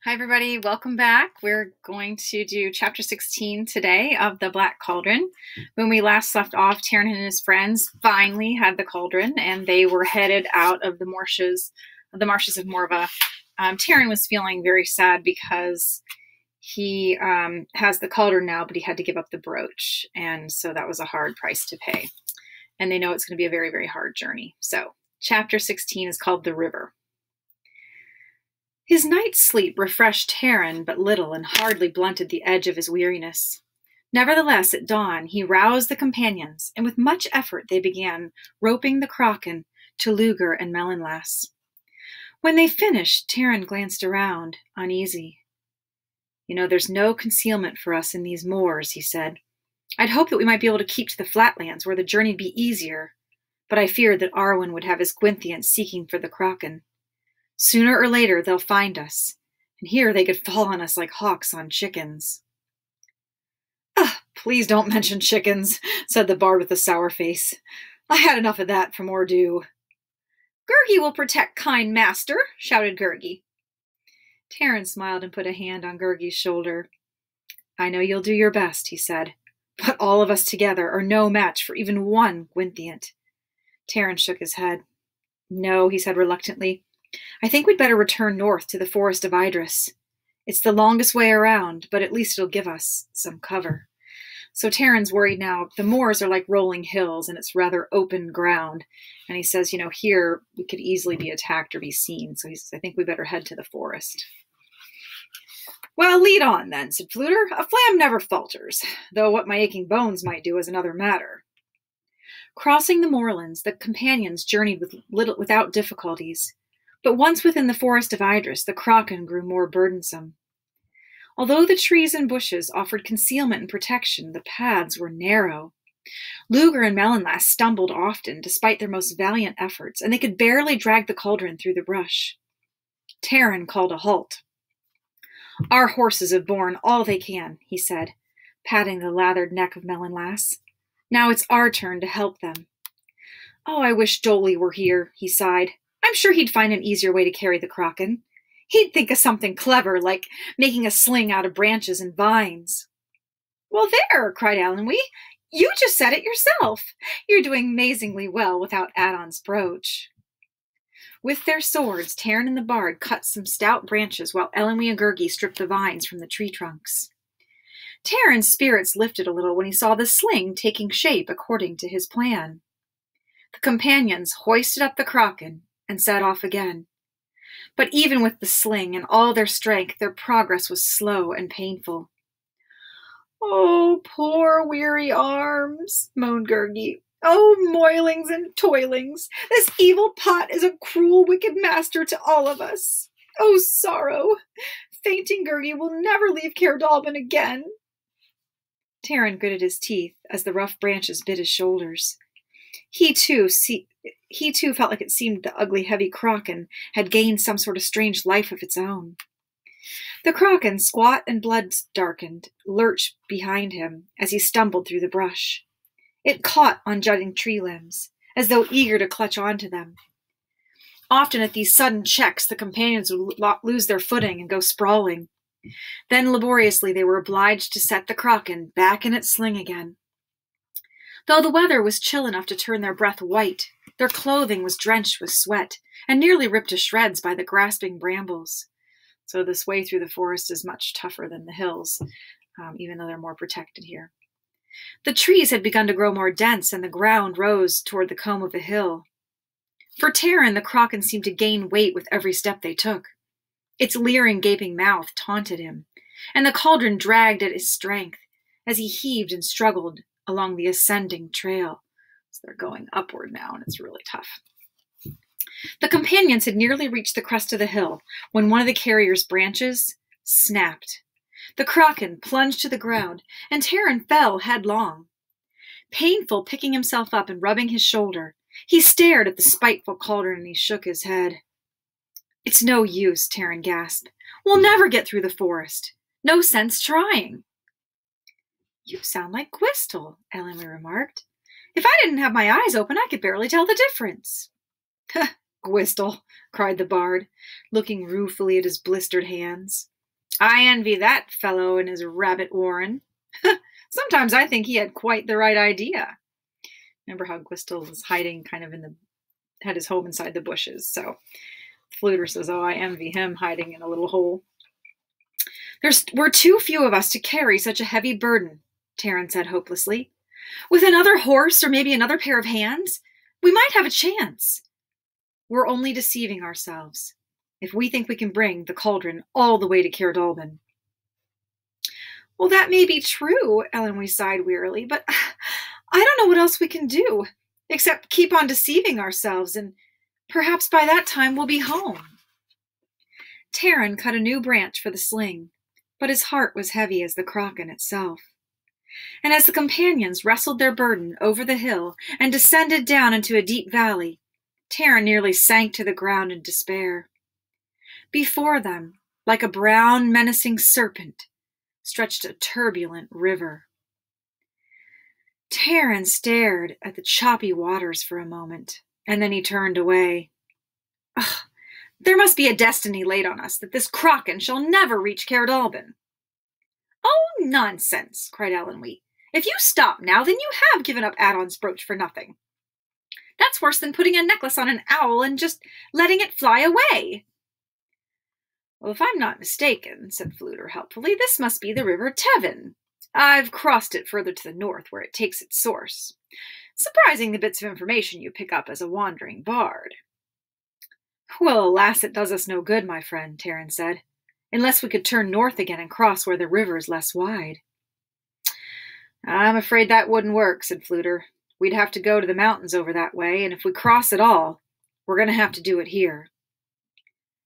Hi, everybody. Welcome back. We're going to do chapter 16 today of the Black Cauldron. When we last left off, Taryn and his friends finally had the cauldron, and they were headed out of the marshes of Morva. Taryn was feeling very sad because he has the cauldron now, but he had to give up the brooch, and so that was a hard price to pay. And they know it's going to be a very, very hard journey. So chapter 16 is called The River. His night's sleep refreshed Taryn but little and hardly blunted the edge of his weariness. Nevertheless, at dawn, he roused the companions, and with much effort they began roping the Kraken to Luger and Melonlass. When they finished, Taryn glanced around, uneasy. There's no concealment for us in these moors, he said. I'd hoped that we might be able to keep to the flatlands where the journey'd be easier, but I feared that Arwen would have his Gwyntheans seeking for the Kraken. Sooner or later, they'll find us, and here they could fall on us like hawks on chickens. Please don't mention chickens, said the bard with a sour face. I had enough of that from Ordu. Gurgi will protect kind master, shouted Gurgi. Taryn smiled and put a hand on Gurgi's shoulder. I know you'll do your best, he said, but all of us together are no match for even one Gwyntheant. Taryn shook his head. No, he said reluctantly. I think we'd better return north to the forest of Idris. It's the longest way around, but at least it'll give us some cover. So Taryn's worried now. The moors are like rolling hills, and it's rather open ground. And he says, here we could easily be attacked or be seen. So he says, I think we better head to the forest. Well, lead on then, said Fluter. A flam never falters, though what my aching bones might do is another matter. Crossing the moorlands, the companions journeyed without difficulties. But once within the forest of Idris, the Kraken grew more burdensome. Although the trees and bushes offered concealment and protection, the paths were narrow. Luger and Melonlass stumbled often, despite their most valiant efforts, and they could barely drag the cauldron through the brush. Taryn called a halt. Our horses have borne all they can, he said, patting the lathered neck of Melonlass. Now it's our turn to help them. Oh, I wish Dolly were here, he sighed. I'm sure he'd find an easier way to carry the Kraken. He'd think of something clever, like making a sling out of branches and vines. Well, there, cried Elenwy. You just said it yourself. You're doing amazingly well without Adon's brooch. With their swords, Taryn and the bard cut some stout branches while Elenwy and Gurgi stripped the vines from the tree trunks. Taryn's spirits lifted a little when he saw the sling taking shape according to his plan. The companions hoisted up the Kraken and set off again. But even with the sling and all their strength, their progress was slow and painful. Oh, poor weary arms, moaned Gurgi. Oh, moilings and toilings, this evil pot is a cruel, wicked master to all of us. Oh, sorrow! Fainting Gurgi will never leave Caerdalban again. Taryn gritted his teeth as the rough branches bit his shoulders. He too felt like it seemed the ugly, heavy Kraken had gained some sort of strange life of its own. The Kraken, squat and blood-darkened, lurched behind him as he stumbled through the brush. It caught on jutting tree limbs, as though eager to clutch onto them. Often at these sudden checks, the companions would lose their footing and go sprawling. Then laboriously they were obliged to set the Kraken back in its sling again. Though the weather was chill enough to turn their breath white, their clothing was drenched with sweat and nearly ripped to shreds by the grasping brambles. So this way through the forest is much tougher than the hills, even though they're more protected here. The trees had begun to grow more dense, and the ground rose toward the comb of a hill. For Taryn, the Kraken seemed to gain weight with every step they took. Its leering, gaping mouth taunted him, and the cauldron dragged at his strength as he heaved and struggled along the ascending trail. So they're going upward now, and it's really tough. The companions had nearly reached the crest of the hill when one of the carrier's branches snapped. The Kraken plunged to the ground, and Taryn fell headlong. Painful, picking himself up and rubbing his shoulder, he stared at the spiteful cauldron and he shook his head. It's no use, Taryn gasped. We'll never get through the forest. No sense trying. You sound like Gwistel, Elenwy remarked. If I didn't have my eyes open, I could barely tell the difference. Gwistle, cried the bard, looking ruefully at his blistered hands. I envy that fellow and his rabbit warren. Sometimes I think he had quite the right idea. Remember how Gwistle was hiding had his home inside the bushes. So Fluter says, oh, I envy him hiding in a little hole. We're too few of us to carry such a heavy burden, Taryn said hopelessly. With another horse or maybe another pair of hands, we might have a chance. We're only deceiving ourselves if we think we can bring the cauldron all the way to Caerdalban. Well, that may be true, Elenwy sighed wearily, but I don't know what else we can do, except keep on deceiving ourselves, and perhaps by that time we'll be home. Taryn cut a new branch for the sling, but his heart was heavy as the Kraken itself. And as the companions wrestled their burden over the hill and descended down into a deep valley, Taryn nearly sank to the ground in despair. Before them, like a brown, menacing serpent, stretched a turbulent river. Taryn stared at the choppy waters for a moment, and then he turned away. Ugh, there must be a destiny laid on us that this Kraken shall never reach Caerdalban. Oh, nonsense, cried Elenwy. If you stop now, then you have given up Adon's brooch for nothing. That's worse than putting a necklace on an owl and just letting it fly away. Well, if I'm not mistaken, said Fluter helpfully, this must be the River Tevin. I've crossed it further to the north where it takes its source. Surprising the bits of information you pick up as a wandering bard. Well, alas, it does us no good, my friend, Taryn said, unless we could turn north again and cross where the river is less wide. I'm afraid that wouldn't work, said Fluter. We'd have to go to the mountains over that way, and if we cross at all, we're going to have to do it here.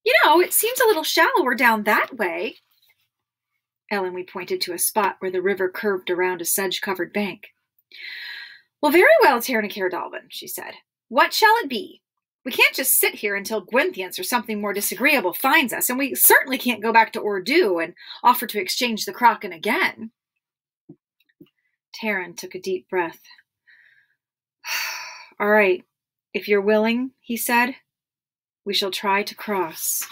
You know, it seems a little shallower down that way. Elenwy pointed to a spot where the river curved around a sedge-covered bank. Well, very well, Taryn Caerdalban, she said. What shall it be? We can't just sit here until Gwenthians or something more disagreeable finds us, and we certainly can't go back to Ordu and offer to exchange the Kraken again. Taryn took a deep breath. All right, if you're willing, he said, we shall try to cross.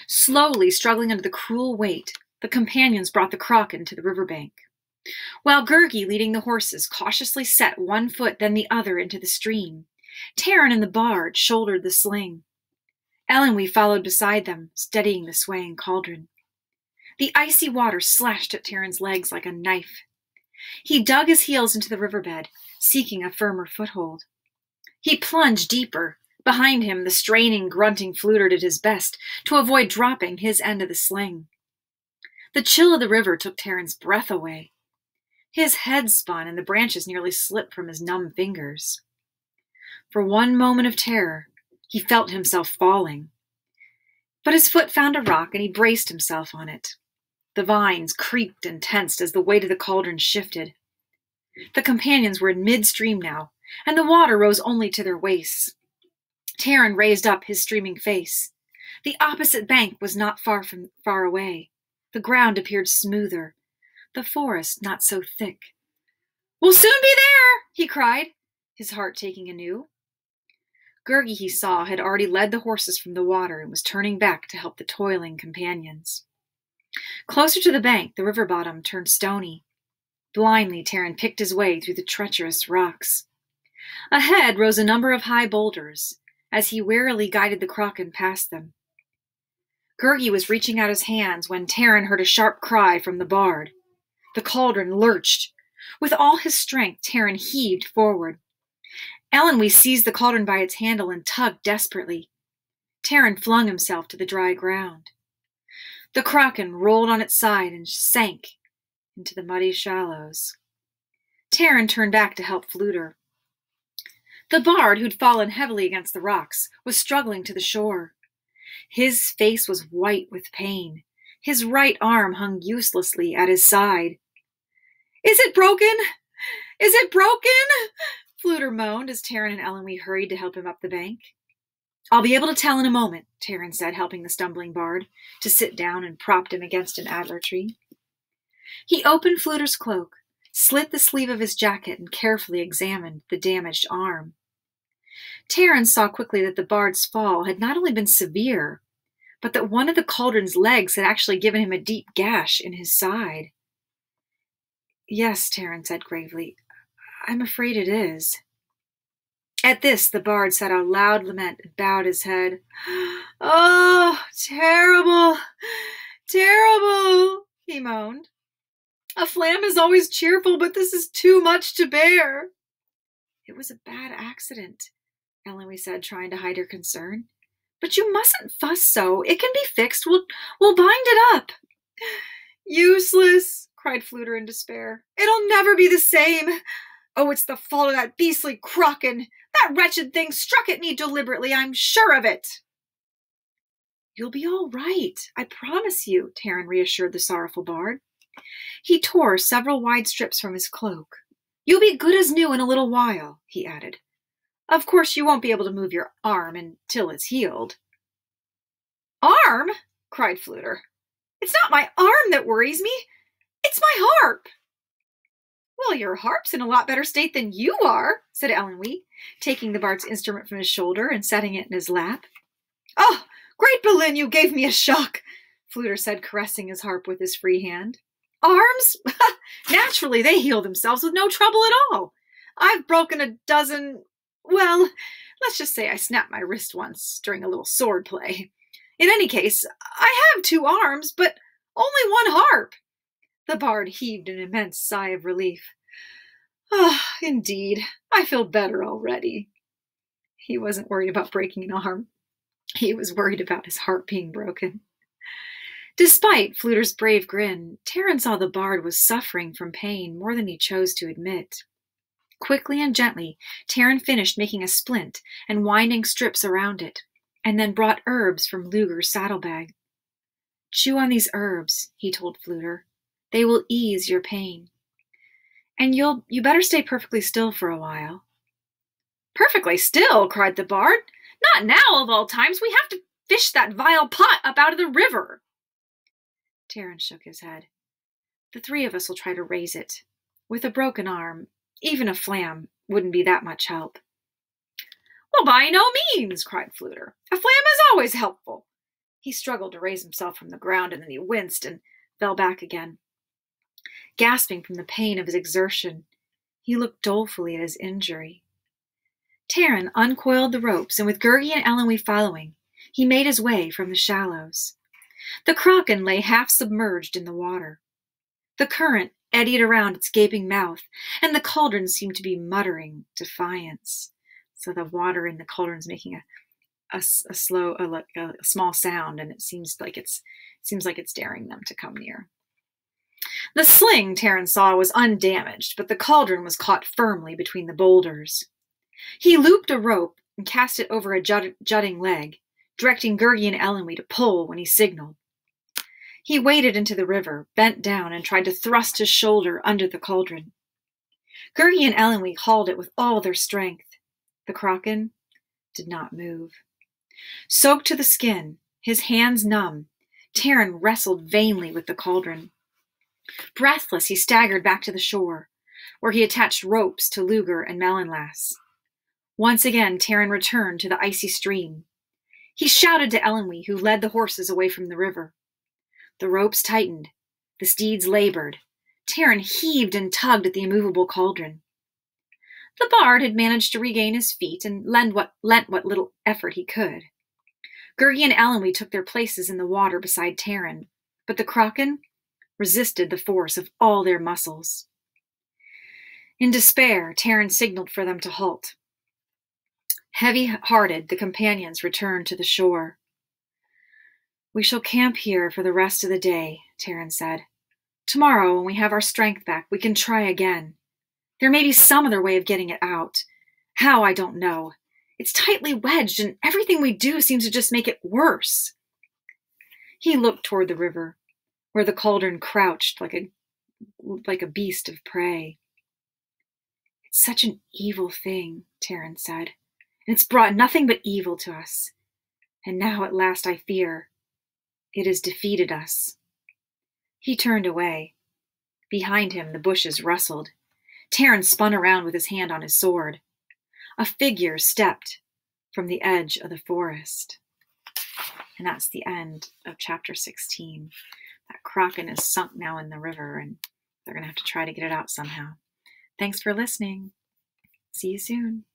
Slowly struggling under the cruel weight, the companions brought the Kraken to the riverbank, while Gurgi, leading the horses, cautiously set one foot then the other into the stream. Taryn and the bard shouldered the sling. Elenwy followed beside them, steadying the swaying cauldron. The icy water slashed at Taryn's legs like a knife. He dug his heels into the riverbed, seeking a firmer foothold. He plunged deeper. Behind him, the straining, grunting Fluter did his best to avoid dropping his end of the sling. The chill of the river took Taryn's breath away. His head spun, and the branches nearly slipped from his numb fingers. For one moment of terror, he felt himself falling. But his foot found a rock, and he braced himself on it. The vines creaked and tensed as the weight of the cauldron shifted. The companions were in midstream now, and the water rose only to their waists. Taryn raised up his streaming face. The opposite bank was not far away. The ground appeared smoother, the forest not so thick. We'll soon be there, he cried, his heart taking anew. Gurgi, he saw, had already led the horses from the water and was turning back to help the toiling companions. Closer to the bank, the river bottom turned stony. Blindly, Taryn picked his way through the treacherous rocks. Ahead rose a number of high boulders, as he warily guided the Kraken past them. Gurgi was reaching out his hands when Taryn heard a sharp cry from the bard. The cauldron lurched. With all his strength, Taryn heaved forward. Elenwy seized the cauldron by its handle and tugged desperately. Taryn flung himself to the dry ground. The Kraken rolled on its side and sank into the muddy shallows. Taryn turned back to help Fluter. The bard, who'd fallen heavily against the rocks, was struggling to the shore. His face was white with pain. His right arm hung uselessly at his side. Is it broken? Is it broken? Fluter moaned as Taryn and Elenwy hurried to help him up the bank. I'll be able to tell in a moment, Taryn said, helping the stumbling bard to sit down and propped him against an adler tree. He opened Fluter's cloak, slit the sleeve of his jacket, and carefully examined the damaged arm. Terence saw quickly that the bard's fall had not only been severe, but that one of the cauldron's legs had actually given him a deep gash in his side. Yes, Terence said gravely, I'm afraid it is. At this, the bard set a loud lament and bowed his head. Oh, terrible, terrible, he moaned. A flam is always cheerful, but this is too much to bear. It was a bad accident, Eloise said, trying to hide her concern. But you mustn't fuss so. It can be fixed. We'll bind it up. Useless, cried Fluter in despair. It'll never be the same. Oh, it's the fault of that beastly Kraken. That wretched thing struck at me deliberately, I'm sure of it. You'll be all right, I promise you, Taran reassured the sorrowful bard. He tore several wide strips from his cloak. You'll be good as new in a little while, he added. Of course, you won't be able to move your arm until it's healed. Arm? Cried Fluter. It's not my arm that worries me. It's my harp. Well, your harp's in a lot better state than you are, said Eloise, taking the bard's instrument from his shoulder and setting it in his lap. Oh, great Boleyn, you gave me a shock, Fluter said, caressing his harp with his free hand. Arms? Naturally, they heal themselves with no trouble at all. I've broken a dozen... Well, let's just say I snapped my wrist once during a little sword play. In any case, I have 2 arms, but only 1 harp. The bard heaved an immense sigh of relief. Ah, indeed, I feel better already. He wasn't worried about breaking an arm. He was worried about his harp being broken. Despite Fluter's brave grin, Taran saw the bard was suffering from pain more than he chose to admit. Quickly and gently, Taran finished making a splint and winding strips around it, and then brought herbs from Luger's saddlebag. Chew on these herbs, he told Fluter. They will ease your pain. And you better stay perfectly still for a while. Perfectly still, cried the bard. Not now, of all times. We have to fish that vile pot up out of the river. Taran shook his head. The 3 of us will try to raise it. With a broken arm, even a flam wouldn't be that much help. Well, by no means, cried Fluter. A flam is always helpful. He struggled to raise himself from the ground, and then he winced and fell back again. Gasping from the pain of his exertion, he looked dolefully at his injury. Taran uncoiled the ropes, and with Gurgi and Eloise following, he made his way from the shallows. The Kraken lay half submerged in the water. The current eddied around its gaping mouth, and the cauldron seemed to be muttering defiance. So the water in the cauldron's making a small sound, and it seems like it's daring them to come near. The sling, Taran saw, was undamaged, but the cauldron was caught firmly between the boulders. He looped a rope and cast it over a jutting leg, directing Gurgi and Eloise to pull when he signaled. He waded into the river, bent down, and tried to thrust his shoulder under the cauldron. Gurgi and Eloise hauled it with all their strength. The Kraken did not move. Soaked to the skin, his hands numb, Taran wrestled vainly with the cauldron. Breathless, he staggered back to the shore, where he attached ropes to Luger and Melonlass. Once again, Taran returned to the icy stream. He shouted to Eloise, who led the horses away from the river. The ropes tightened. The steeds labored. Taran heaved and tugged at the immovable cauldron. The bard had managed to regain his feet and lent what little effort he could. Gurgi and Eloise took their places in the water beside Taran, but the Kraken resisted the force of all their muscles. In despair, Taran signaled for them to halt. Heavy-hearted, the companions returned to the shore. We shall camp here for the rest of the day, Taran said. Tomorrow, when we have our strength back, we can try again. There may be some other way of getting it out. How, I don't know. It's tightly wedged, and everything we do seems to just make it worse. He looked toward the river, where the cauldron crouched like a beast of prey. It's such an evil thing, Taran said, and it's brought nothing but evil to us. And now at last I fear it has defeated us. He turned away. Behind him the bushes rustled. Taran spun around with his hand on his sword. A figure stepped, from the edge of the forest. And that's the end of chapter 16. That kraken is sunk now in the river, and they're going to have to try to get it out somehow. Thanks for listening. See you soon.